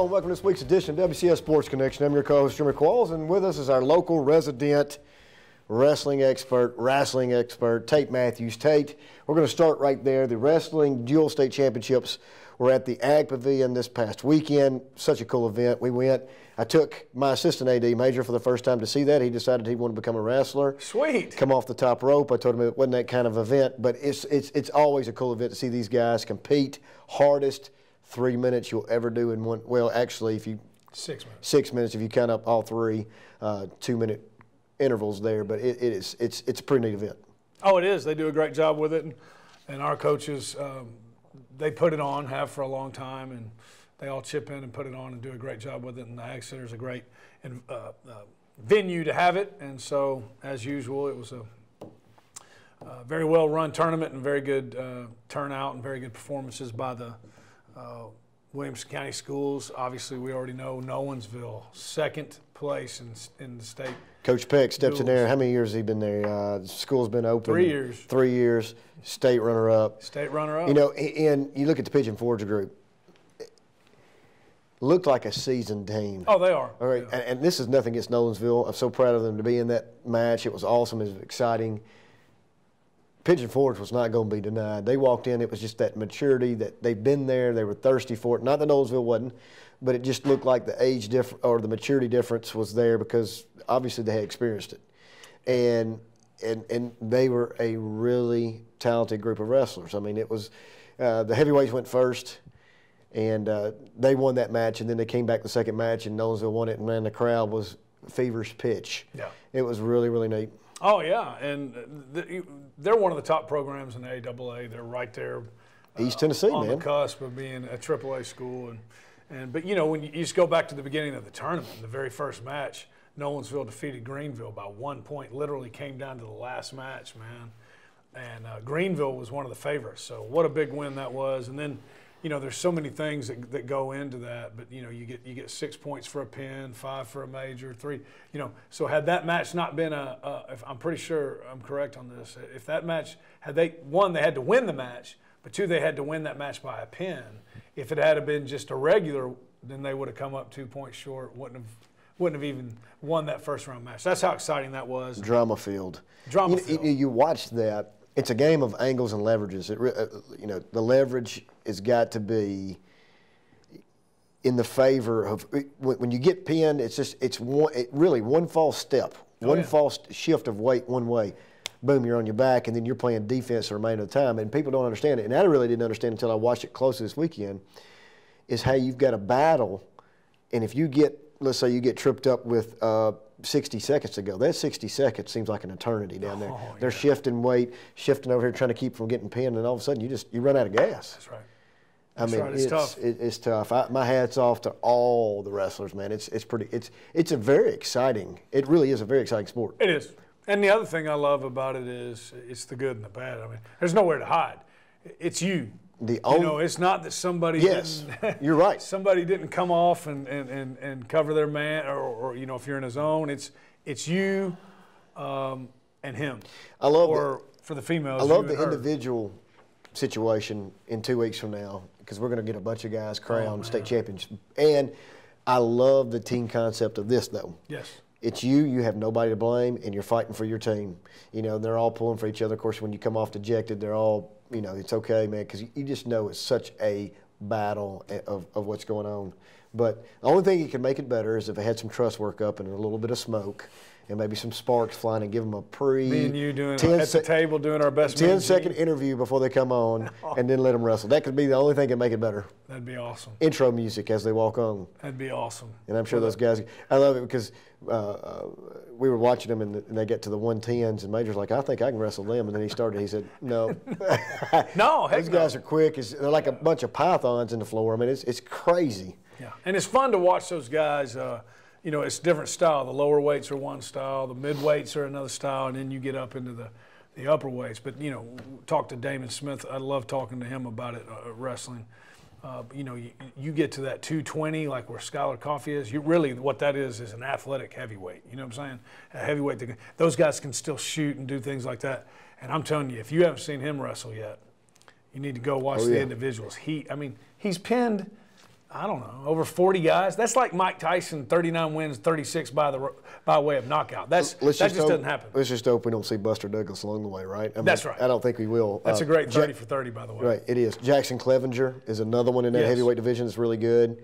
Hello and welcome to this week's edition of WCS Sports Connection. I'm your co-host, Jimmy Qualls, and with us is our local resident wrestling expert, Tate Mathews. Tate, we're going to start right there. The Wrestling Dual State Championships were at the Ag Pavilion this past weekend. Such a cool event. We went. I took my assistant AD, Major, for the first time to see that. He decided he wanted to become a wrestler. Sweet. Come off the top rope. I told him it wasn't that kind of event, but it's always a cool event to see these guys compete. Hardest 3 minutes you'll ever do in one. Well, actually, if you 6 minutes. 6 minutes if you count up all three 2-minute intervals there. But it's a pretty neat event. Oh, it is. They do a great job with it, and our coaches they put it on, have for a long time, and they all chip in and put it on and do a great job with it. And the Ag Center is a great venue to have it. And so, as usual, it was a very well-run tournament and very good turnout and very good performances by the Williamson County schools. Obviously, we already know Nolensville, second place in the state. Coach Peck steps in there. How many years has he been there? The school's been open. 3 years. 3 years. State runner-up. State runner-up. You know, and you look at the Pigeon Forge group. Looked like a seasoned team. Oh, they are. All right, yeah. and this is nothing against Nolensville. I'm so proud of them to be in that match. It was awesome. It was exciting. Pigeon Forge was not going to be denied. They walked in. It was just that maturity that they've been there. They were thirsty for it. Not that Nolensville wasn't, but it just looked like the age difference or the maturity difference was there because obviously they had experienced it, and they were a really talented group of wrestlers. I mean, it was the heavyweights went first. And they won that match, and then they came back the second match, and Nolensville won it, and man, the crowd was feverish pitch. Yeah, it was really, really neat. Oh yeah, and they're one of the top programs in the AAA. They're right there, East Tennessee, on man, the cusp of being a AAA school. But you know, when you just go back to the beginning of the tournament, the very first match, Nolensville defeated Greenville by 1 point. Literally came down to the last match, man. And Greenville was one of the favorites. So what a big win that was. And then, you know, there's so many things that go into that, but you know, you get 6 points for a pin, 5 for a major, 3. You know, so had that match not been if I'm pretty sure I'm correct on this, if that match had they had to win the match, but 2, they had to win that match by a pin. If it had been just a regular, then they would have come up 2 points short, wouldn't have even won that first round match. That's how exciting that was. Drama filled. Drama filled. You watched that. It's a game of angles and leverages. You know, the leverage has got to be in the favor of when you get pinned. It's really one false step, false shift of weight one way, boom, you're on your back, and then you're playing defense the remainder of the time. And people don't understand it, and I really didn't understand until I watched it closely this weekend. Is how you've got a battle, and if you get, let's say, you get tripped up with 60 seconds to go. That 60 seconds seems like an eternity down there. They're shifting weight, shifting over here, trying to keep from getting pinned, and all of a sudden you run out of gas. That's right. I mean, right. It's tough. It's tough. My hat's off to all the wrestlers, man. It's a very exciting. It really is a very exciting sport. It is. And the other thing I love about it is it's the good and the bad. I mean, there's nowhere to hide. It's you. You know, it's not that somebody you're right. Somebody didn't come off and cover their man, or you know, if you're in a zone, it's you and him. I love for the females. I love the individual situation in 2 weeks from now because we're going to get a bunch of guys crowned state champions. And I love the team concept of this though. Yes. It's you. You have nobody to blame, and you're fighting for your team. You know, they're all pulling for each other. Of course, when you come off dejected, they're all, you know, it's okay, man, because you just know it's such a battle of what's going on. But the only thing that can make it better is if it had some trust work up and a little bit of smoke and maybe some sparks flying and give them a Me and you doing at the table doing our best 10-second interview before they come on and then let them wrestle. That could be the only thing that can make it better. That'd be awesome. Intro music as they walk on. That'd be awesome. And I'm sure those guys, I love it because we were watching them and they get to the 110s and Major's like, I think I can wrestle them. And then he said, no. No, heck those guys are quick. They're like a bunch of pythons in the floor. I mean, it's crazy. Yeah, and it's fun to watch those guys. You know, it's different style. The lower weights are one style, the mid weights are another style, and then you get up into the upper weights. But, you know, talk to Damon Smith. I love talking to him about it, wrestling. You know, you get to that 220, like where Skylar Coffey is. Really, what that is an athletic heavyweight. You know what I'm saying? A heavyweight. Those guys can still shoot and do things like that. And I'm telling you, if you haven't seen him wrestle yet, you need to go watch the individuals. I mean, he's pinned I don't know, over 40 guys. That's like Mike Tyson, 39 wins, 36 by way of knockout. That just doesn't happen. Let's just hope we don't see Buster Douglas along the way, right? That's right. I don't think we will. That's a great 30 for 30, by the way. Right, it is. Jackson Clevenger is another one in that heavyweight division that's really good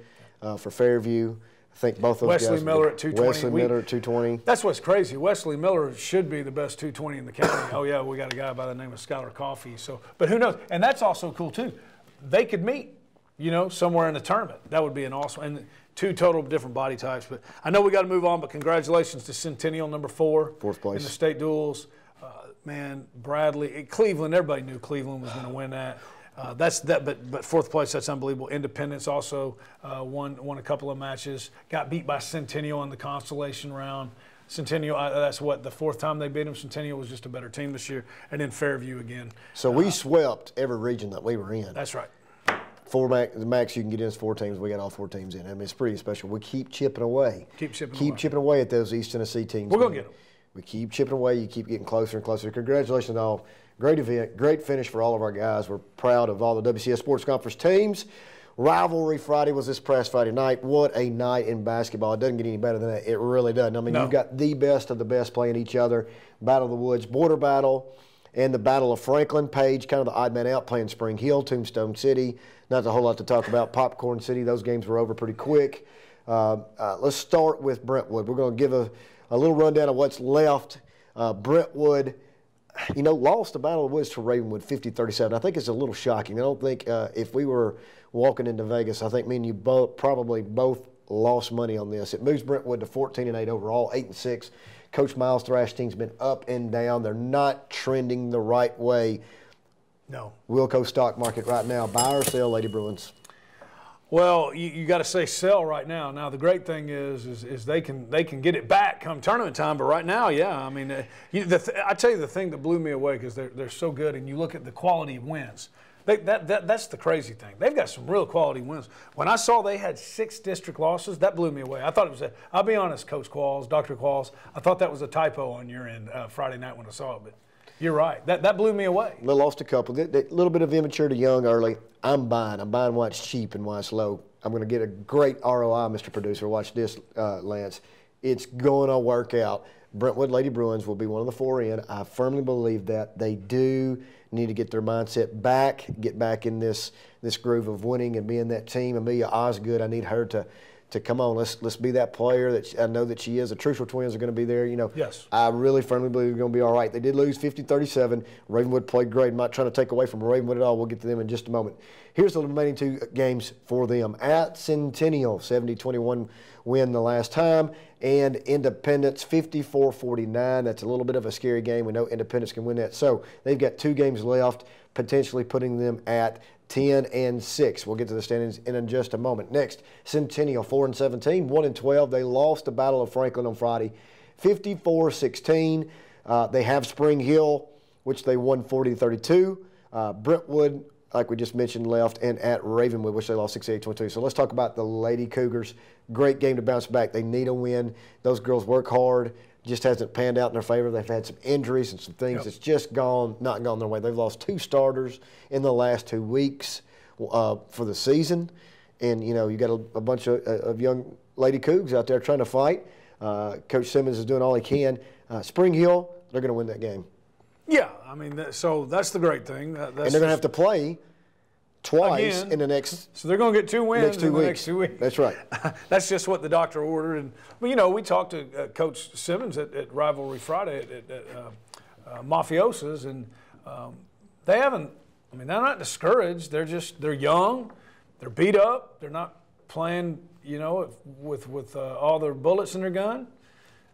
for Fairview. I think both those guys. Wesley Miller at 220. Wesley Miller at 220. That's what's crazy. Wesley Miller should be the best 220 in the county. Oh, yeah, we got a guy by the name of Skylar Coffey. So, but who knows? And that's also cool, too. They could meet, you know, somewhere in the tournament. That would be an awesome, and 2 total different body types. But I know we got to move on, but congratulations to Centennial, number 4. 4th place. In the state duels. Man, Bradley, Cleveland, everybody knew Cleveland was going to win that. But 4th place, that's unbelievable. Independence also won a couple of matches. Got beat by Centennial in the consolation round. Centennial, that's what, the 4th time they beat them. Centennial was just a better team this year. And then Fairview again. So we swept every region that we were in. That's right. The max you can get in is 4 teams. We got all 4 teams in. I mean, it's pretty special. We keep chipping away. Keep chipping away at those East Tennessee teams. We're going to get them. We keep chipping away. You keep getting closer and closer. Congratulations to all. Great event. Great finish for all of our guys. We're proud of all the WCS Sports Conference teams. Rivalry Friday was this past Friday night. What a night in basketball. It doesn't get any better than that. It really doesn't. I mean, You've got the best of the best playing each other. Battle of the Woods, Border Battle, and the Battle of Franklin, Page, kind of the odd man out playing Spring Hill, Tombstone City. Not a whole lot to talk about. Popcorn City, those games were over pretty quick. Let's start with Brentwood. We're going to give a little rundown of what's left. Brentwood, you know, lost the Battle of the Woods to Ravenwood 50-37. I think it's a little shocking. I don't think if we were walking into Vegas, I think me and you probably both lost money on this. It moves Brentwood to 14-8 overall, 8-6. Coach Miles' Thrash team's been up and down. They're not trending the right way. No. Wilco stock market right now. Buy or sell, Lady Bruins? Well, you got to say sell right now. Now the great thing is they can get it back come tournament time. But right now, yeah, I mean, I tell you the thing that blew me away because they're so good, and you look at the quality of wins. That's the crazy thing. They've got some real quality wins. When I saw they had 6 district losses, that blew me away. I thought it was I'll be honest, Coach Qualls, Dr. Qualls, I thought that was a typo on your end Friday night when I saw it. But you're right. That blew me away. They lost a couple. A little bit of immature to young early. I'm buying why it's cheap and why it's low. I'm going to get a great ROI, Mr. Producer. Watch this, Lance. It's going to work out. Brentwood Lady Bruins will be one of the 4 in. I firmly believe that. They do need to get their mindset back, get back in this groove of winning and being that team. Amelia Osgood, I need her to come on. Let's be that player that I know that she is. The Trussell twins are going to be there. You know, yes. I really firmly believe they're going to be all right. They did lose 50-37. Ravenwood played great. I'm not trying to take away from Ravenwood at all. We'll get to them in just a moment. Here's the remaining 2 games for them. At Centennial, 70-21 win the last time, and Independence 54-49. That's a little bit of a scary game. We know Independence can win that. So they've got 2 games left, potentially putting them at 10-6. We'll get to the standings in just a moment. Next, Centennial 4-17, 1-12. They lost the Battle of Franklin on Friday, 54-16. They have Spring Hill, which they won 40-32. Brentwood, like we just mentioned, left, and at Ravenwood, which they lost 68-22. So let's talk about the Lady Cougars. Great game to bounce back. They need a win. Those girls work hard. Just hasn't panned out in their favor. They've had some injuries and some things that's just not gone their way. They've lost 2 starters in the last 2 weeks for the season. And, you know, you got a bunch of young Lady Cougs out there trying to fight. Coach Simmons is doing all he can. Spring Hill, they're going to win that game. Yeah, I mean, so that's the great thing. And they're going to have to play twice in the next. So they're going to get 2 wins in the next 2 weeks. That's right. That's just what the doctor ordered. And well, you know, we talked to Coach Simmons at Rivalry Friday at Mafiosa's, and they haven't. I mean, they're not discouraged. They're young. They're beat up. They're not playing, you know, with all their bullets in their gun,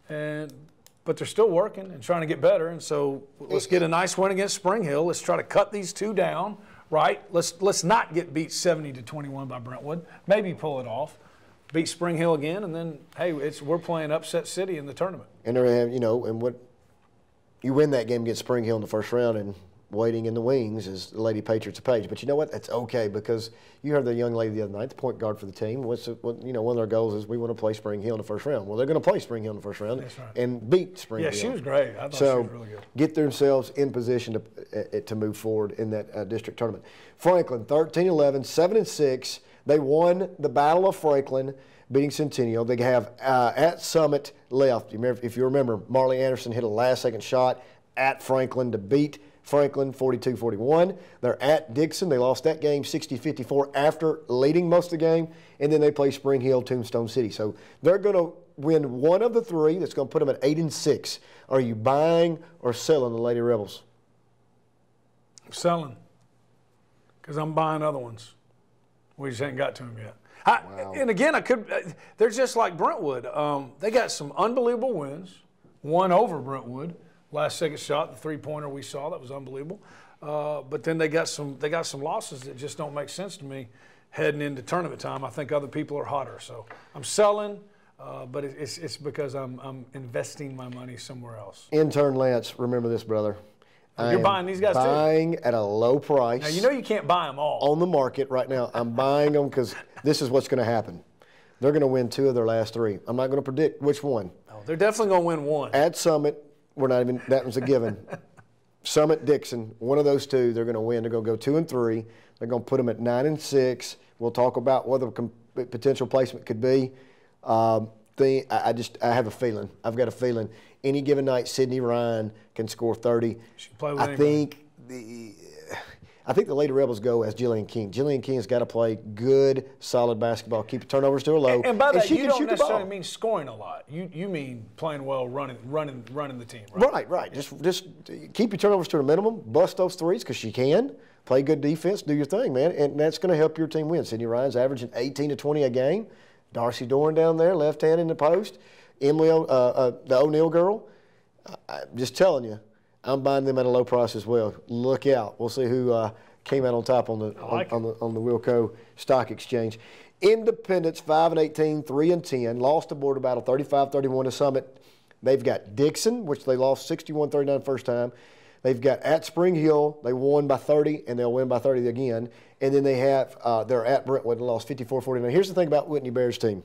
but they're still working and trying to get better. And so let's get a nice win against Spring Hill. Let's try to cut these 2 down. Right? Let's not get beat 70-21 by Brentwood. Maybe pull it off. Beat Spring Hill again, and then hey, we're playing upset city in the tournament. And they're, you know, and what you win that game against Spring Hill in the first round, and waiting in the wings is the Lady Patriots of Page. But you know what? That's okay, because you heard the young lady the other night, the point guard for the team. One of their goals is we want to play Spring Hill in the first round. Well, they're going to play Spring Hill in the first round and beat Spring Hill. Yeah, she was great. I thought she was really good. Get themselves in position to move forward in that district tournament. Franklin, 13-11, 7-6. They won the Battle of Franklin, beating Centennial. They have at Summit left. If you remember, Marley Anderson hit a last-second shot at Franklin to beat Franklin 42-41. They're at Dixon. They lost that game 60-54 after leading most of the game. And then they play Spring Hill, Tombstone City. So they're going to win one of the three. That's going to put them at 8-6. Are you buying or selling the Lady Rebels? I'm selling, because I'm buying other ones. We just ain't got to them yet. Wow. And again, they're just like Brentwood. They got some unbelievable wins. One over Brentwood. Last second shot, the three-pointer we saw, that was unbelievable. But then they got some losses that just don't make sense to me heading into tournament time. I think other people are hotter. So I'm selling, but it's because I'm investing my money somewhere else. Intern Lance, remember this, brother. You're buying these guys buying at a low price. Now, you know you can't buy them all. On the market right now. I'm buying them because this is what's going to happen. They're going to win 2 of their last 3. I'm not going to predict which one. Oh, they're definitely going to win one. At Summit, we're not even, that was a given. Summit, Dixon, one of those 2, they're going to win. They're going to go 2-3. They're going to put them at 9-6. We'll talk about what the potential placement could be. I have a feeling. I've got a feeling. Any given night, Sydney Ryan can score 30. She can play with anybody. I think the Lady Rebels go as Jillian King. Jillian King's got to play good, solid basketball. Keep the turnovers to a low. And by that, you don't necessarily mean scoring a lot. You mean playing well, running the team, right? Right. Just keep your turnovers to a minimum. Bust those threes because she can. Play good defense. Do your thing, man. And that's going to help your team win. Sydney Ryan's averaging 18 to 20 a game. Darcy Doran down there, left hand in the post. Emily, the O'Neill girl. I'm just telling you, I'm buying them at a low price as well. Look out. We'll see who came out on top on the Wilco Stock Exchange. Independence 5-18, 3-10. Lost the border battle 35-31 to Summit. They've got Dixon, which they lost 61-39 first time. They've got at Spring Hill. They won by 30, and they'll win by 30 again. And then they have they're at Brentwood and lost 54-49. Here's the thing about Whitney Bear's team.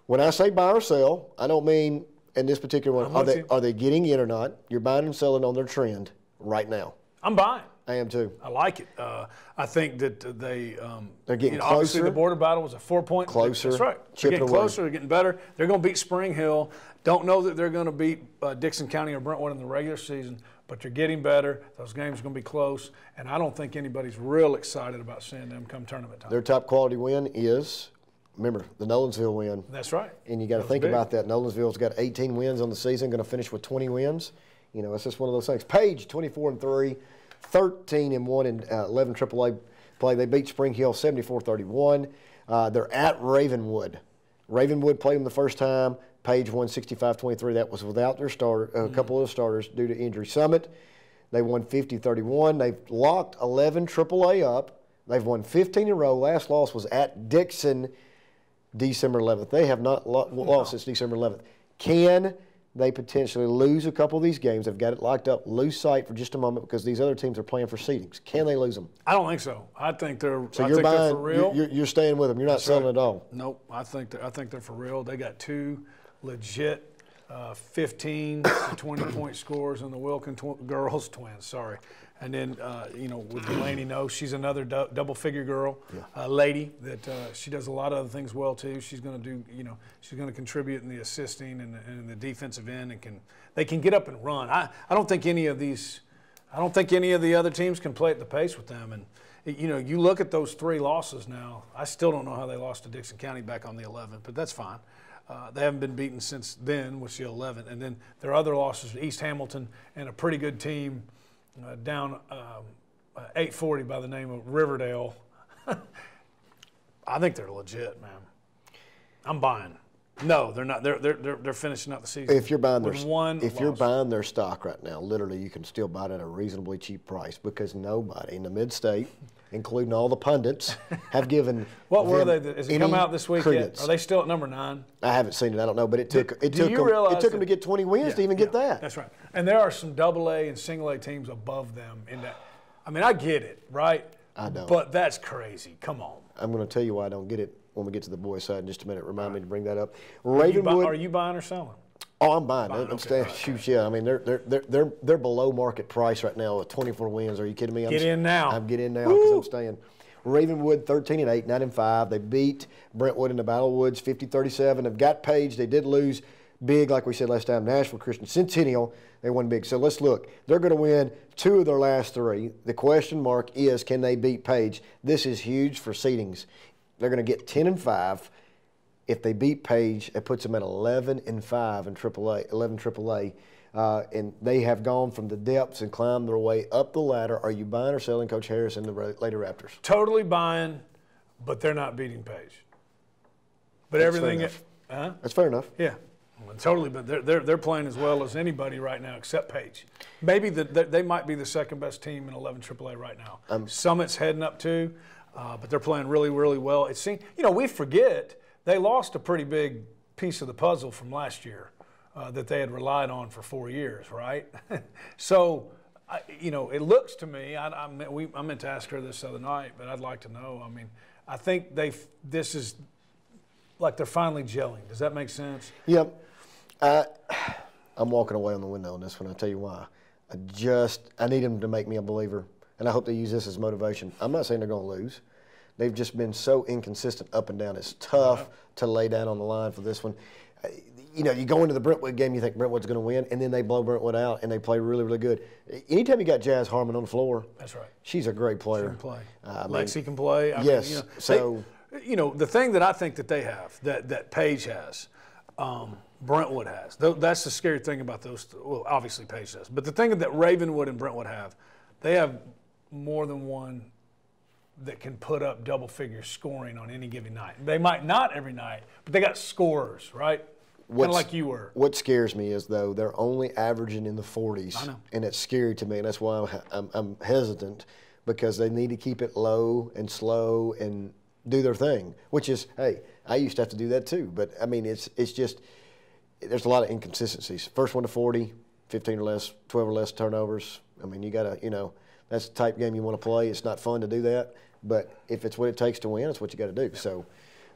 When I say buy or sell, I don't mean in this particular one, are they getting in or not? You're buying and selling on their trend right now. I'm buying. I am too. I like it. I think that they're getting closer. Obviously, the border battle was a 4-point. Closer. That's right. They're getting closer. They're getting better. They're going to beat Spring Hill. Don't know that they're going to beat Dixon County or Brentwood in the regular season, but they're getting better. Those games are going to be close, and I don't think anybody's real excited about seeing them come tournament time. Their top quality win is, remember, the Nolensville win. That's right. And you got to think about that. Nolensville's got 18 wins on the season, going to finish with 20 wins. You know, it's just one of those things. Page 24-3, 13-1 in 11 AAA play. They beat Spring Hill 74-31. They're at Ravenwood. Ravenwood played them the first time. Page won 65-23. That was without their starter, a couple of the starters due to injury. Summit, they won 50-31. They've locked 11 AAA up. They've won 15 in a row. Last loss was at Dixon, December 11th. They have not lost since December 11th. Can they potentially lose a couple of these games? They've got it locked up. Lose sight for just a moment because these other teams are playing for seedings. Can they lose them? I don't think so. I think they're. So you're buying. They're for real. You're staying with them. You're not selling at all. Nope. I think they're for real. They got 2 legit 15 to 20-point scores in the Wilkin girls twins. Sorry. And then, with Delaney, she's another double-figure girl, lady that she does a lot of other things well too. She's going to do, she's going to contribute in the assisting and the defensive end, and they can get up and run. I don't think any of the other teams can play at the pace with them. And you look at those 3 losses now. I still don't know how they lost to Dixon County back on the 11th, but that's fine. They haven't been beaten since then, with the 11th, and then their other losses: East Hamilton and a pretty good team. Down 840 by the name of Riverdale. I think they're legit, man. I'm buying. No, they're not. They're finishing out the season. If you're buying their stock right now, literally, you can still buy it at a reasonably cheap price because nobody in the mid-state, including all the pundits, have given. What were they? Is it come out this week credence. yet? Are they still at number 9? I haven't seen it. I don't know, but it took them to get 20 wins to even get that. That's right. And there are some AA and single A teams above them in that. I mean, I get it, right? I don't. But that's crazy. Come on. I'm going to tell you why I don't get it when we get to the boys' side in just a minute. Remind me to bring that up. Ravenwood. Are you buying or selling? Oh, I'm buying. I'm staying. Shoot, yeah. I mean, they're below market price right now with 24 wins. Are you kidding me? Get in now. I'm getting in now because I'm staying. Ravenwood 13-8, 9-5. They beat Brentwood in the Battle of Woods 50-37. They've got Page. They did lose big, like we said last time. Nashville Christian Centennial, they won big. So let's look. They're going to win 2 of their last 3. The question mark is, can they beat Page? This is huge for seedings. They're going to get 10-5. If they beat Page, it puts them at 11-5 in AAA, 11 AAA. And they have gone from the depths and climbed their way up the ladder. Are you buying or selling Coach Harris and the Lady Raptors? Totally buying, but they're not beating Page. But That's everything, That's fair enough. Yeah, well, totally. But they're playing as well as anybody right now except Page. Maybe they might be the second best team in 11 AAA right now. Summit's heading up too, but they're playing really, really well. It seems, we forget they lost a pretty big piece of the puzzle from last year. That they had relied on for 4 years, right? So, it looks to me, I meant to ask her this the other night, but I'd like to know. I mean, I think this is like they're finally gelling. Does that make sense? Yep. I'm walking away on the window on this one. I'll tell you why. I need them to make me a believer, and I hope they use this as motivation. I'm not saying they're going to lose. They've just been so inconsistent up and down. It's tough to lay down on the line for this one. You go into the Brentwood game, you think Brentwood's going to win, and then they blow Brentwood out, and they play really, really good. Anytime you got Jazz Harmon on the floor, that's right. She's a great player. She can play. Lexi can play. Yes. The thing that I think that they have, that Page has, Brentwood has. That's the scary thing about those. Well, obviously Page does, but the thing that Ravenwood and Brentwood have, they have more than one that can put up double-figure scoring on any given night. They might not every night, but they got scorers, right? Kind of like you were. What scares me is, though, they're only averaging in the 40s. I know. And it's scary to me, and that's why I'm hesitant, because they need to keep it low and slow and do their thing, which is, hey, I used to have to do that too. But, I mean, it's just there's a lot of inconsistencies. First one to 40, 15 or less, 12 or less turnovers. I mean, you got to, that's the type of game you want to play. It's not fun to do that. But if it's what it takes to win, it's what you got to do. So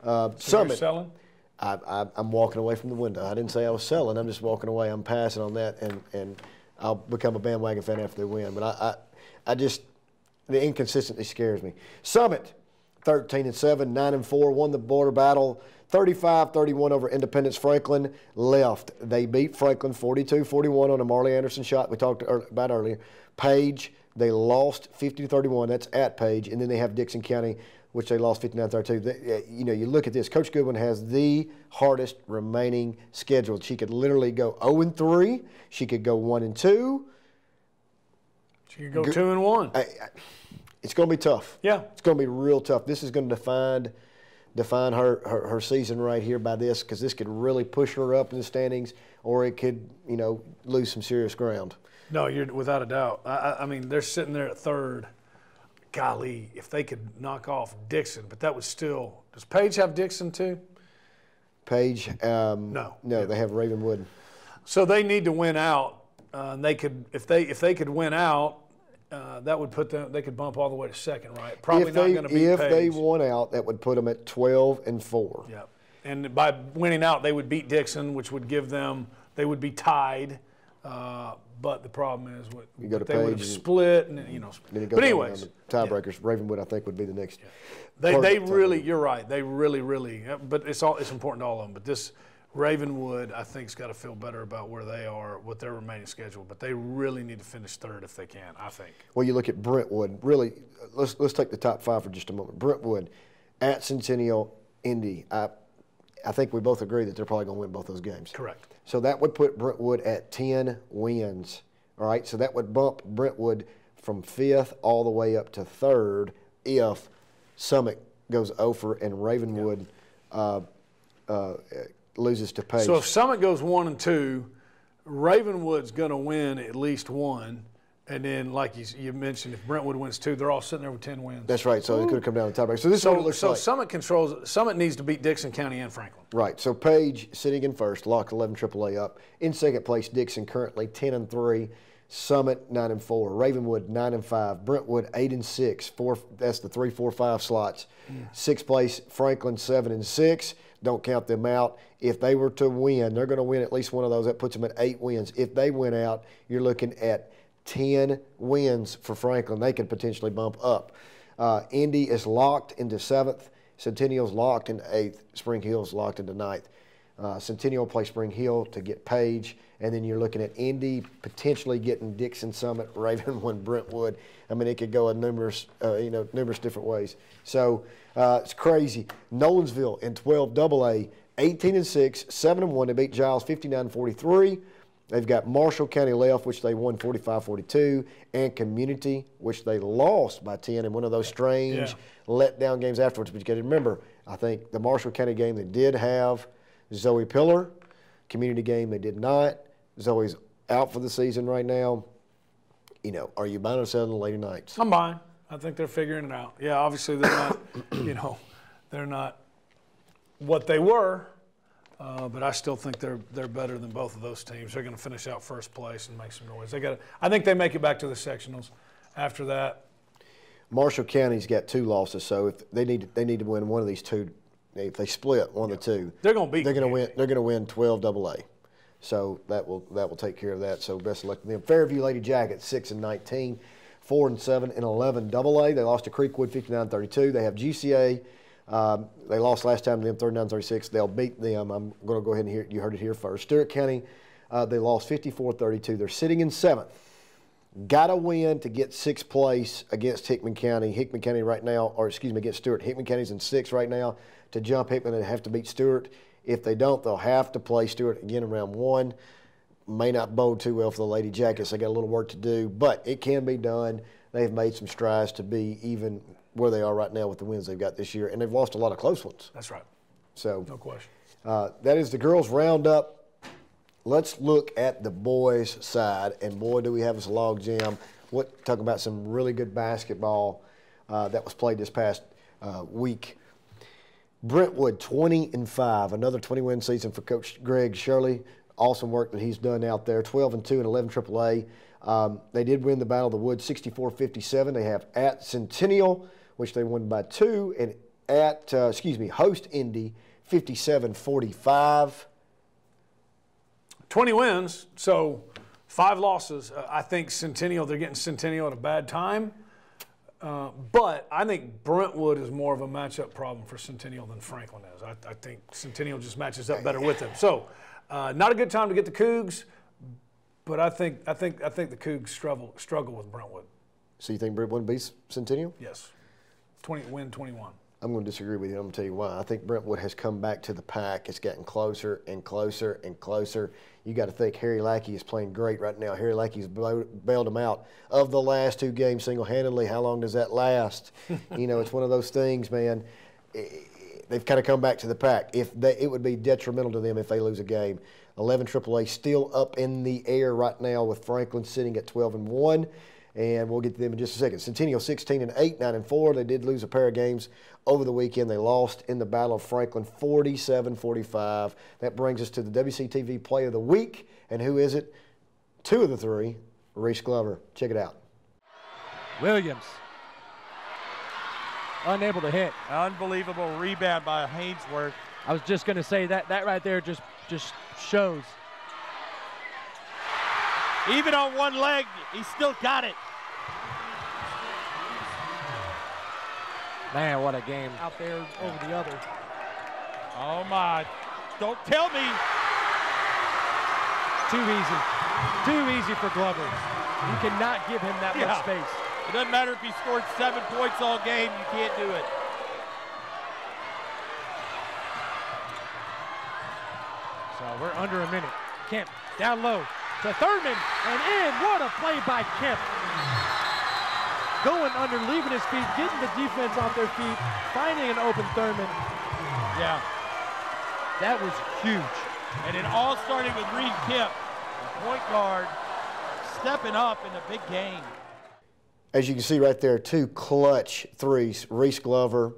Summit. You're selling? I'm walking away from the window. I didn't say I was selling. I'm just walking away. I'm passing on that, and I'll become a bandwagon fan after they win. But I just the inconsistency scares me. Summit, 13-7, 9-4, won the border battle, 35-31 over Independence. Franklin left. They beat Franklin 42-41 on a Marley Anderson shot we talked about earlier. Page, they lost 50-31. That's at Page, and then they have Dixon County, which they lost 59-32. You look at this. Coach Goodwin has the hardest remaining schedule. She could literally go 0-3. She could go 1-2. She could go 2-1. It's going to be tough. Yeah. It's going to be real tough. This is going to define her season right here by this, because this could really push her up in the standings, or it could, lose some serious ground. No, you're without a doubt. I mean, they're sitting there at third. Golly, if they could knock off Dixon, but that would still. Does Page have Dixon too? Page, no, they have Ravenwood. So they need to win out. They could, if they could win out, that would put them. They could bump all the way to second, right? Probably not going to beat Page. If they won out, that would put them at 12-4. Yeah, and by winning out, they would beat Dixon, which would give them. They would be tied. But the problem is they would have split, and But anyways, tiebreakers. Ravenwood, I think, would be the next. Yeah. They really, you're right. They really. But it's important to all of them. But this Ravenwood, I think, has got to feel better about where they are with their remaining schedule. But they really need to finish third if they can. I think. Well, you look at Brentwood. Really, let's take the top 5 for just a moment. Brentwood, at Centennial, Indy. I think we both agree that they're probably going to win both those games. Correct. So that would put Brentwood at 10 wins. All right, so that would bump Brentwood from 5th all the way up to 3rd if Summit goes over and Ravenwood loses to Page. So if Summit goes 1-2, Ravenwood's going to win at least 1. And then, like you mentioned, if Brentwood wins 2, they're all sitting there with 10 wins. That's right. So it could have come down to tiebreak. So this is what it looks like. So Summit needs to beat Dixon County and Franklin. Right. So Page sitting in first, locked 11 AAA up. In second place, Dixon currently 10-3. Summit 9-4. Ravenwood 9-5. Brentwood 8-6. That's the 3, 4, 5 slots. Sixth place, Franklin 7-6. Don't count them out. If they were to win, they're going to win at least one of those. That puts them at 8 wins. If they win out, you're looking at 10 wins for Franklin. They could potentially bump up. Indy is locked into 7th. Centennial's locked into 8th. Spring Hill's locked into 9th. Centennial play Spring Hill to get Page, and then you're looking at Indy potentially getting Dixon Summit, Ravenwood, Brentwood. I mean, it could go in numerous different ways. So it's crazy. Nolensville in 12 AA, 18-6, 7-1. They beat Giles 59-43. They've got Marshall County left, which they won 45-42, and Community, which they lost by 10 in one of those strange letdown games afterwards. But you got to remember, I think the Marshall County game, they did have Zoe Pillar. Community game, they did not. Zoe's out for the season right now. You know, are you buying or selling the Lady Knights? I'm buying. I think they're figuring it out. Yeah, obviously they're not, they're not what they were, but I still think they're better than both of those teams. They're going to finish out first place and make some noise. I think they make it back to the sectionals. After that, Marshall County's got 2 losses, so if they need to win one of these 2. If they split one of the 2, they're going to beat. They're going to win 12 AA. So that will take care of that. So best of luck to them. Fairview Lady Jackets 6-19, 4-7 in 11 AA. They lost to Creekwood 59-32. They have GCA. They lost last time to them 39-36. They'll beat them. I'm going to go ahead and hear. You heard it here first. Stewart County. They lost 54-32. They're sitting in 7th. Got to win to get 6th place against Hickman County. Hickman County right now, or excuse me, against Stewart. Hickman County's in 6th right now. To jump Hickman, they have to beat Stewart. If they don't, they'll have to play Stewart again in round 1. May not bode too well for the Lady Jackets. They got a little work to do, but it can be done. They've made some strides to be even where they are right now with the wins they've got this year, and they've lost a lot of close ones. That's right. So no question. That is the girls' roundup. Let's look at the boys' side, and boy, do we have us a log jam. Talk about some really good basketball that was played this past week. Brentwood 20-5, another 20-win season for Coach Greg Shirley. Awesome work that he's done out there. 12-2 and 11 AAA. They did win the Battle of the Woods 64-57. They have at Centennial, which they won by 2, and at host Indy 57-45. 20 wins, so 5 losses. I think Centennial, they're getting Centennial at a bad time. But I think Brentwood is more of a matchup problem for Centennial than Franklin is. I think Centennial just matches up better with them. So, not a good time to get the Cougs, but I think the Cougs struggle with Brentwood. So you think Brentwood beats Centennial? Yes. 21. I'm going to disagree with you. I'm going to tell you why. I think Brentwood has come back to the pack. It's gotten closer and closer and closer. You got to think Harry Lackey is playing great right now. Harry Lackey's bailed them out of the last 2 games single-handedly. How long does that last? It's one of those things, man. They've kind of come back to the pack. It would be detrimental to them if they lose a game. 11 AAA still up in the air right now with Franklin sitting at 12-1. And we'll get to them in just a second. Centennial 16-8, 9-4. They did lose a pair of games over the weekend. They lost in the Battle of Franklin 47-45. That brings us to the WCTV Play of the Week. And who is it? 2 of the 3, Reese Glover. Check it out. Williams. Unable to hit. Unbelievable rebound by Hainsworth. I was just going to say that right there just shows. Even on one leg, he still got it. Man, what a game. Out there over the other. Oh, my. Don't tell me. Too easy. Too easy for Glover. You cannot give him that much space. It doesn't matter if he scored 7 points all game. You can't do it. So we're under a minute. Kemp down low to Thurman and in. What a play by Kemp. Going under, leaving his feet, getting the defense off their feet, finding an open Thurman. Yeah. That was huge. And it all started with Reed Kemp, the point guard, stepping up in a big game. As you can see right there, 2 clutch threes. Reese Glover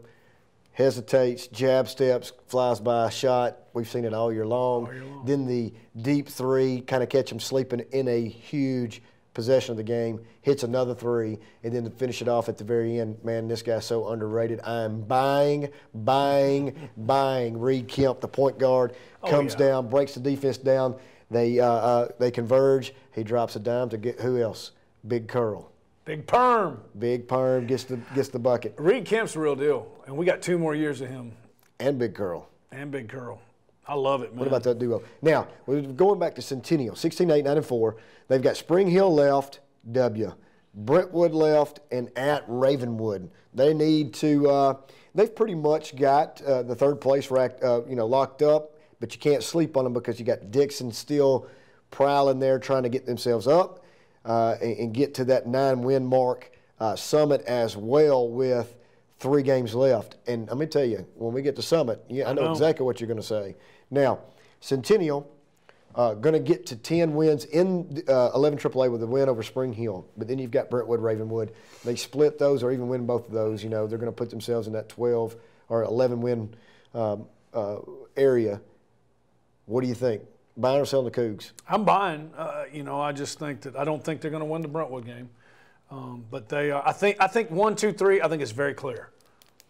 hesitates, jab steps, flies by a shot. We've seen it all year long. Then the deep 3, kind of catch him sleeping in a huge possession of the game, hits another 3, and then to finish it off at the very end, man, this guy's so underrated. I am buying. Reed Kemp, the point guard, comes down, breaks the defense down. They converge. He drops a dime to get who else? Big Curl. Big Perm. Big Perm gets the bucket. Reed Kemp's the real deal, and we got 2 more years of him. And Big Curl. And Big Curl. I love it, man. What about that duo? Now, we're going back to Centennial, 16-8, 9-4. They've got Spring Hill left, W. Brentwood left, and at Ravenwood. They need to they've pretty much got the third place locked up, but you can't sleep on them because you got Dixon still prowling there trying to get themselves up and get to that 9-win mark. Summit as well with 3 games left. And let me tell you, when we get to Summit, I know exactly what you're going to say. Now, Centennial going to get to 10 wins in 11 AAA with a win over Spring Hill. But then you've got Brentwood, Ravenwood. They split those or even win both of those. They're going to put themselves in that 12 or 11 win area. What do you think? Buying or selling the Cougs? I'm buying. I just think that I don't think they're going to win the Brentwood game. But they are. I think 1, 2, 3. I think it's very clear.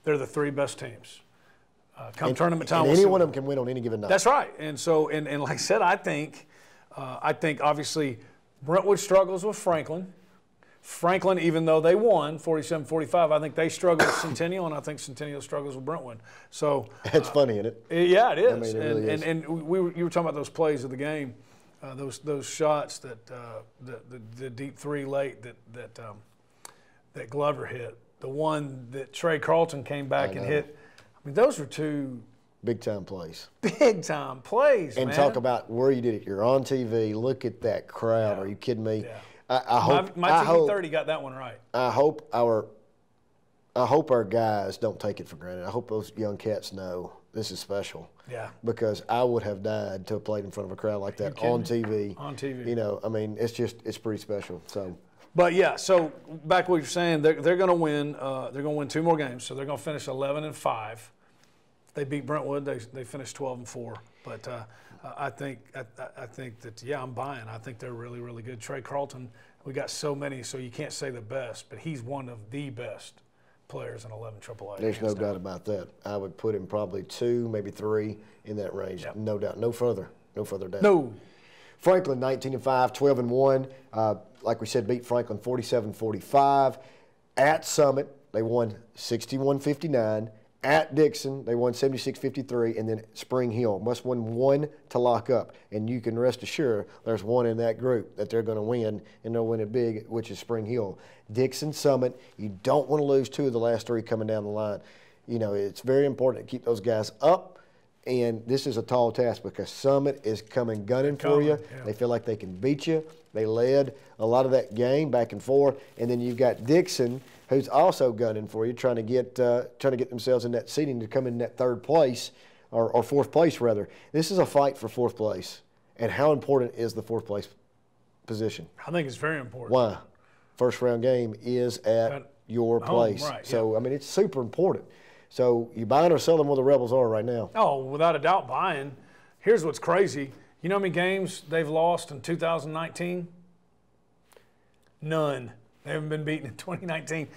They're the 3 best teams. Tournament time. And any one of them can win on any given night. That's right. And so, and like I said, I think obviously Brentwood struggles with Franklin. Franklin, even though they won 47-45, I think they struggle with Centennial, and I think Centennial struggles with Brentwood. So it's funny, isn't it? Yeah, it is. I mean, it really is. And you were talking about those plays of the game, those shots that the deep 3 late that Glover hit, the one that Trey Carlton came back and hit. I mean, those were 2 big-time plays. Big-time plays, and man. talk about where you did it. You're on TV. Look at that crowd. Yeah. Are you kidding me? Yeah. I hope my TV 30 got that one right. I hope our guys don't take it for granted. I hope those young cats know this is special. Yeah. Because I would have died to have played in front of a crowd like that on TV. On TV. I mean, it's pretty special. So. But yeah, so back to what you're saying, they're going to win. They're going to win 2 more games, so they're going to finish 11-5. They beat Brentwood. They finished 12-4. But I think that I'm buying. I think they're really, really good. Trey Carlton, we got so many, so you can't say the best, but he's one of the best players in 11 AAA. There's no doubt about that. I would put him probably 2, maybe 3 in that range. Yep. No doubt. No further down. No. Franklin 19-5, 12-1. Like we said, beat Franklin 47-45. At Summit, they won 61-59. At Dixon, they won 76-53, and then Spring Hill must win 1 to lock up. And you can rest assured there's 1 in that group that they're going to win, and they'll win it big, which is Spring Hill. Dixon, Summit, you don't want to lose 2 of the last 3 coming down the line. It's very important to keep those guys up, and this is a tall task because Summit is gunning for you. Yeah. They feel like they can beat you. They led a lot of that game back and forth, and then you've got Dixon, who's also gunning for you, trying to get themselves in that seating to come in that 3rd place or 4th place rather. This is a fight for 4th place, and how important is the 4th place position? I think it's very important. Why? First round game is at your place, right, so I mean it's super important. So you buying or selling where the Rebels are right now? Oh, without a doubt, buying. Here's what's crazy. You know how many games they've lost in 2019? None. They haven't been beaten in 2019.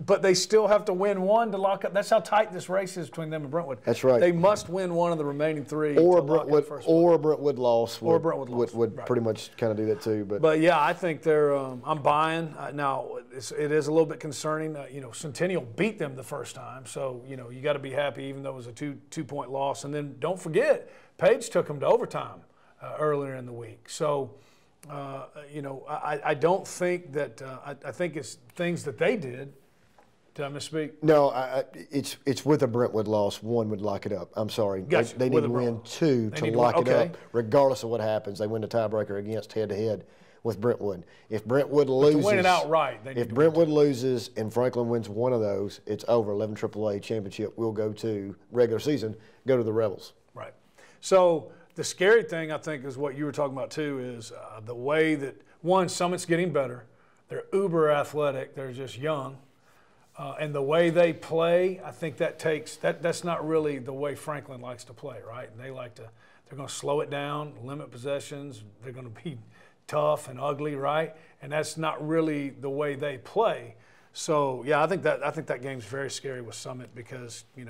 But they still have to win 1 to lock up. That's how tight this race is between them and Brentwood. That's right. They must win 1 of the remaining 3 or to lock up first. Or Brentwood loss would right. pretty much kind of do that too. But yeah, I think they're I'm buying. Now, it is a little bit concerning. Centennial beat them the first time. So, you got to be happy even though it was a two-point loss. And then don't forget, Page took them to overtime earlier in the week. So, I don't think that I think it's things that they did. Did I misspeak? No, it's with a Brentwood loss. 1 would lock it up. I'm sorry. Gotcha. They need to win 2 to lock it up, regardless of what happens. They win the tiebreaker against head-to-head with Brentwood. If Brentwood loses, to win it outright, if Brentwood loses and Franklin wins 1 of those, it's over. 11 AAA championship will go to regular season, go to the Rebels. Right. So the scary thing, I think, is what you were talking about too, is the way that, Summit's getting better. They're uber athletic. They're just young. And the way they play, I think that's not really the way Franklin likes to play, right? And they're going to slow it down, limit possessions. They're going to be tough and ugly, right? And that's not really the way they play. So, yeah, I think that game's very scary with Summit because, you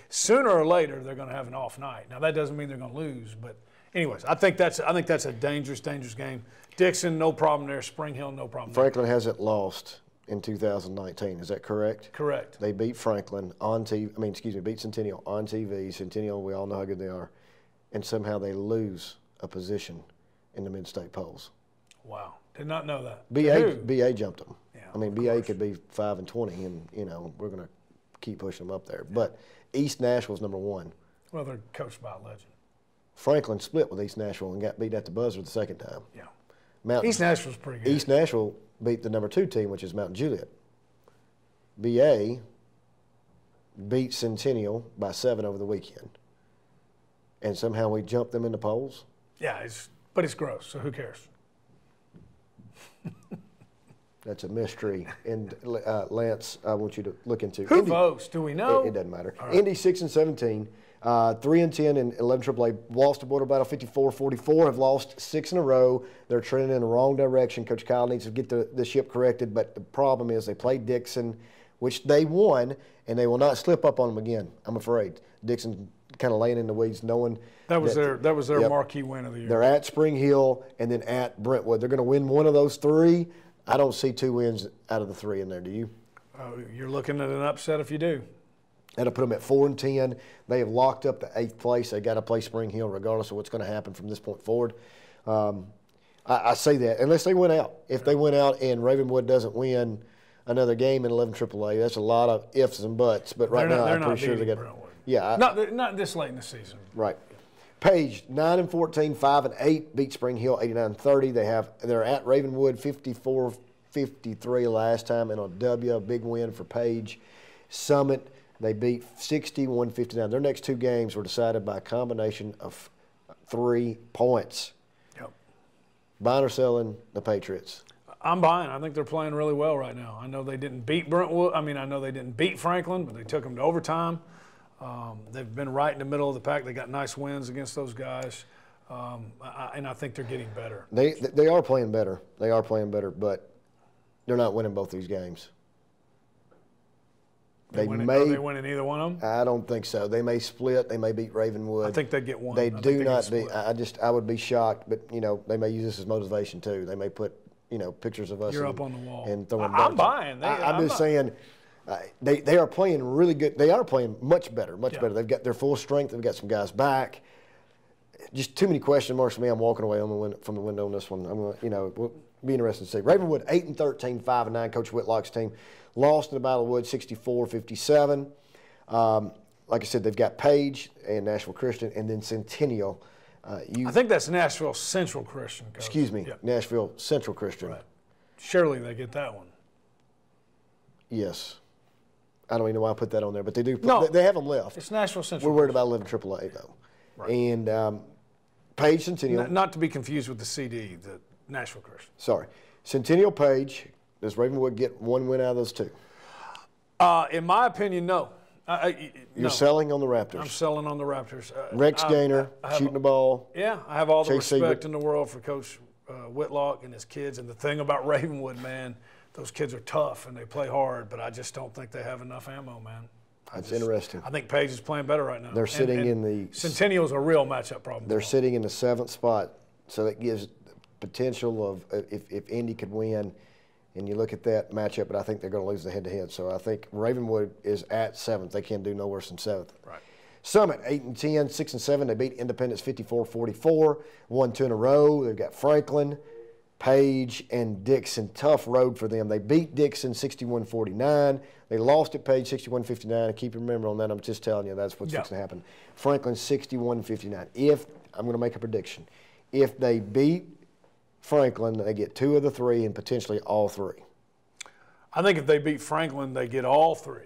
Sooner or later, they're going to have an off night. Now, that doesn't mean they're going to lose, but anyways, I think that's a dangerous game. Dixon, no problem there. Spring Hill, no problem Franklin hasn't lost in 2019. Is that correct? Correct. They beat Franklin on TV. Beat Centennial on TV. Centennial, we all know how good they are, and somehow they lose a position in the mid-state polls. Wow, did not know that. BA jumped them. Yeah, BA could be 5-20, and we're going to keep pushing them up there. But East Nashville's number 1. Well, they're coached by a legend. Franklin split with East Nashville and got beat at the buzzer the second time. Yeah. East Nashville's pretty good. East Nashville beat the number 2 team, which is Mountain Juliet. BA beat Centennial by 7 over the weekend. And somehow we jumped them in the polls? Yeah, but it's gross, so who cares? That's a mystery. And Lance, I want you to look into. Who votes? Do we know? It doesn't matter. Right. Indy 6-17, 3-10 in 11 AAA. Lost to Border Battle 54-44. Have lost 6 in a row. They're trending in the wrong direction. Coach Kyle needs to get the ship corrected. But the problem is they played Dixon, which they won, and they will not slip up on them again. I'm afraid. Dixon kind of laying in the weeds, knowing that was their yep, marquee win of the year. They're at Spring Hill and then at Brentwood. They're going to win one of those 3. I don't see 2 wins out of the 3 in there. Do you? You're looking at an upset if you do. That'll put them at 4-10. They have locked up the 8th place. They got to play Spring Hill regardless of what's going to happen from this point forward. I say that unless they win out. If they win out and Ravenwood doesn't win another game in 11 AAA, that's a lot of ifs and buts. But right now, I'm pretty sure they got. Brentwood. Yeah, not this late in the season. Right. Page 9-14, 5-8 beat Spring Hill 89-30. They're at Ravenwood 54-53 last time, and on W, a big win for Page. Summit, they beat 61-59. Their next 2 games were decided by a combination of 3 points. Yep. Buying or selling the Patriots? I'm buying. I think they're playing really well right now. I know they didn't beat Brentwood. I know they didn't beat Franklin, but they took them to overtime. They've been right in the middle of the pack. They got nice wins against those guys, and I think they're getting better. They are playing better. They are playing better, but they're not winning both these games. Are they winning either one of them? I don't think so. They may split. They may beat Ravenwood. I think they get one. They do not beat. I would be shocked, but they may use this as motivation too. They may put pictures of us. You're up on the wall. And throwing I'm buying. I'm just saying. They are playing really good. They are playing much better, better. They've got their full strength. They've got some guys back. Just too many question marks for me. I'm walking away from the window on this one. We'll be interested to see. Ravenwood 8-13, 5-9. Coach Whitlock's team lost in the Battle of Wood 64-57. Like I said, they've got Page and Nashville Christian, and then Centennial. I think that's Nashville Central Christian. Coach. Excuse me, Nashville Central Christian. Right. Surely they get that one. Yes. I don't even know why I put that on there, but they do. No, they have them left. It's Nashville Central. We're worried about 11 AAA though, right. And Page Centennial. Not to be confused with the CD, the Nashville Christian. Sorry, Centennial Page. Does Ravenwood get 1 win out of those 2? In my opinion, no. You're selling on the Raptors. I'm selling on the Raptors. Rex Gaynor shooting the ball. Yeah, I have all the Chase respect Siebert in the world for Coach Whitlock and his kids. And the thing about Ravenwood, man. Those kids are tough and they play hard, but I just don't think they have enough ammo, man. That's interesting. I think Page is playing better right now. They're sitting in the Centennial's a real matchup problem. They're sitting in the 7th spot, so that gives potential of if Indy could win, and you look at that matchup, but I think they're going to lose the head-to-head. So I think Ravenwood is at 7th. They can't do no worse than 7th. Right. Summit 8-10, 6-7. They beat Independence 54-44, won 2 in a row. They've got Franklin, Page, and Dixon. Tough road for them. They beat Dixon 61-49. They lost at Page 61-59. Keep remembering on that. I'm just telling you that's what's fixing to happen. Franklin 61-59. I'm going to make a prediction. If they beat Franklin, they get 2 of the 3 and potentially all 3. I think if they beat Franklin, they get all 3.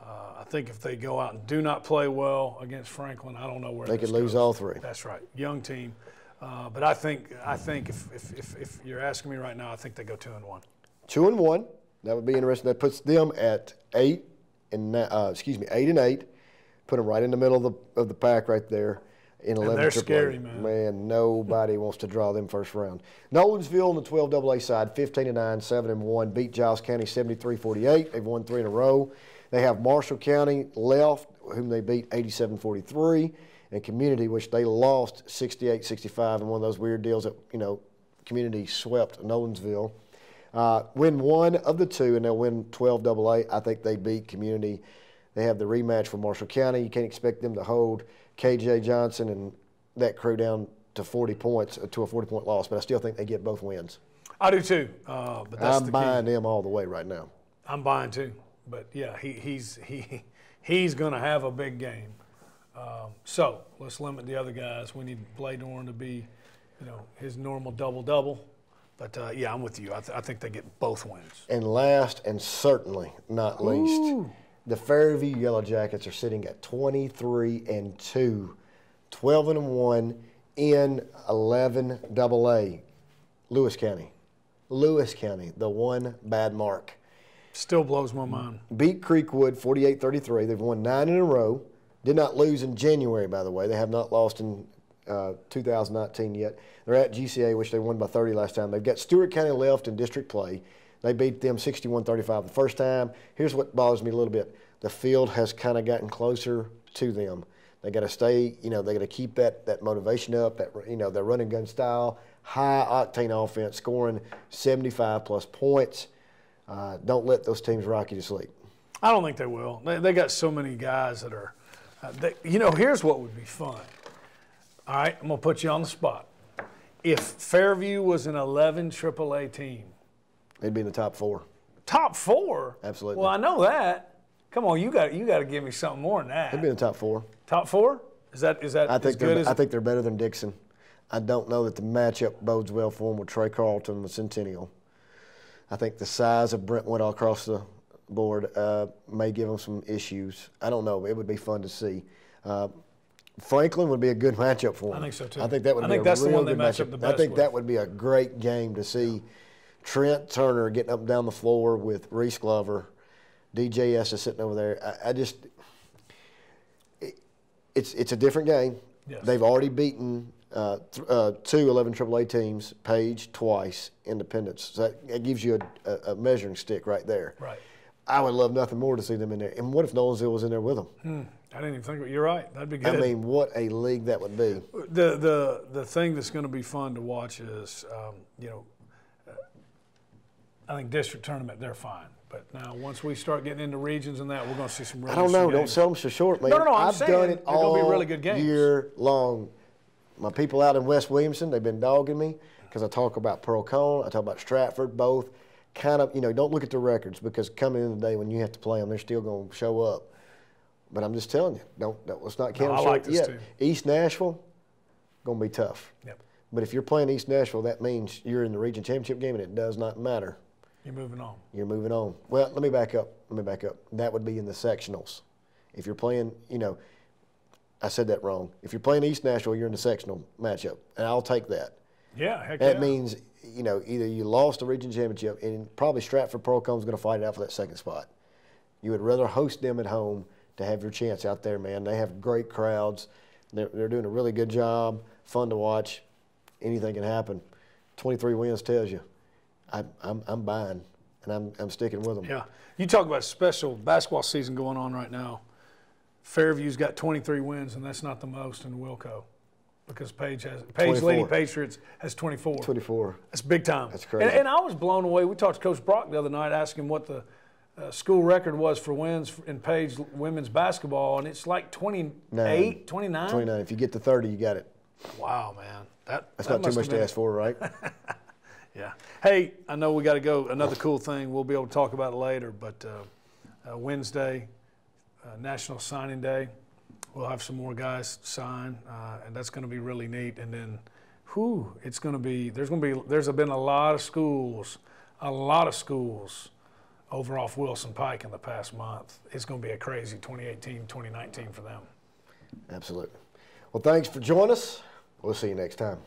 I think if they go out and do not play well against Franklin, I don't know where they could lose all 3. That's right. Young team. But I think if you're asking me right now, I think they go 2-1. 2-1. That would be interesting. That puts them at 8 and 8. Put them right in the middle of the pack right there in 11. And they're scary, man. Man, nobody wants to draw them first round. Nolensville on the 12 AA side, 15-9, 7-1. Beat Giles County 73-48. They've won 3 in a row. They have Marshall County left, whom they beat 87-43, and Community, which they lost 68-65 in one of those weird deals that, Community swept Nolensville. Win one of the two, and they'll win 12 AA. I think they beat Community. They have the rematch for Marshall County. You can't expect them to hold KJ Johnson and that crew down to 40 points, to a 40-point loss, but I still think they get both wins. I do too. But that's I'm buying them all the way right now. I'm buying too. But yeah, he's going to have a big game. So let's limit the other guys. We need Bladorn to be, his normal double-double. But yeah, I'm with you. I think they get both wins. And last and certainly not least, the Fairview Yellow Jackets are sitting at 23-2, 12-1 in 11 AA. Lewis County, the one bad mark. Still blows my mind. Beat Creekwood 48-33. They've won 9 in a row. Did not lose in January, by the way. They have not lost in 2019 yet. They're at GCA, which they won by 30 last time. They've got Stewart County left in district play. They beat them 61-35 the first time. Here's what bothers me a little bit. The field has kind of gotten closer to them. They got to stay, they got to keep that motivation up, their run and gun style, high octane offense, scoring 75+ points. Don't let those teams rock you to sleep. I don't think they will. They got so many guys that are, here's what would be fun. All right, I'm going to put you on the spot. If Fairview was an 11 AAA team. They'd be in the top 4. Top 4? Absolutely. Well, I know that. Come on, you got to give me something more than that. They'd be in the top 4. Top 4? Is that I think as good as? I think they're better than Dixon. I don't know that the matchup bodes well for them with Trey Carlton and the Centennial. I think the size of Brentwood all across the board may give them some issues. I don't know. It would be fun to see. Franklin would be a good matchup for them. I think so too. I think that would be a that's real the one they good match up matchup. the best I think with. that would be a great game to see. Trent Turner getting up and down the floor with Reese Glover. DJS is sitting over there. It's a different game. Yes. They've already beaten 2 11 AAA teams, Page twice, Independence. So that gives you a measuring stick right there. Right. I would love nothing more to see them in there. And what if Nolensville was in there with them? I didn't even think of it. You're right. That'd be good. I mean, what a league that would be. The thing that's going to be fun to watch is, I think district tournament, they're fine. But now once we start getting into regions and that, we're going to see some really I don't know. games. Don't sell them so short, man. No, I've saying done it they're gonna be all really good games. year long. My people out in West Williamson, they've been dogging me because I talk about Pearl Cone, I talk about Stratford, both. Kind of, don't look at the records because coming in the day when you have to play them, they're still going to show up. But I'm just telling you, let's not count them short yet. Too. East Nashville, going to be tough. Yep. But if you're playing East Nashville, that means you're in the region championship game, and it does not matter. You're moving on. You're moving on. Well, let me back up. That would be in the sectionals. If you're playing, I said that wrong. If you're playing East Nashville, you're in the sectional matchup, and I'll take that. Yeah, heck That yeah. means, either you lost the region championship, and probably Stratford Pearl Cone's going to fight it out for that second spot. You would rather host them at home to have your chance out there, man. They have great crowds. They're doing a really good job, fun to watch. Anything can happen. 23 wins tells you. I'm buying, and I'm sticking with them. Yeah. You talk about special basketball season going on right now. Fairview's got 23 wins, and that's not the most in Wilco because Page Lady Patriots has 24. 24. That's big time. That's crazy. And I was blown away. We talked to Coach Brock the other night, asking what the school record was for wins in Page women's basketball, and it's like 28, 29? 29. If you get to 30, you got it. Wow, man. That's not too much to ask for, right? Yeah. Hey, I know we got to go. Another cool thing, we'll be able to talk about it later, but Wednesday, National Signing Day, we'll have some more guys sign, and that's going to be really neat. And then, it's going to be, there's been a lot of schools over off Wilson Pike in the past month. It's going to be a crazy 2018, 2019 for them. Absolutely. Well, thanks for joining us. We'll see you next time.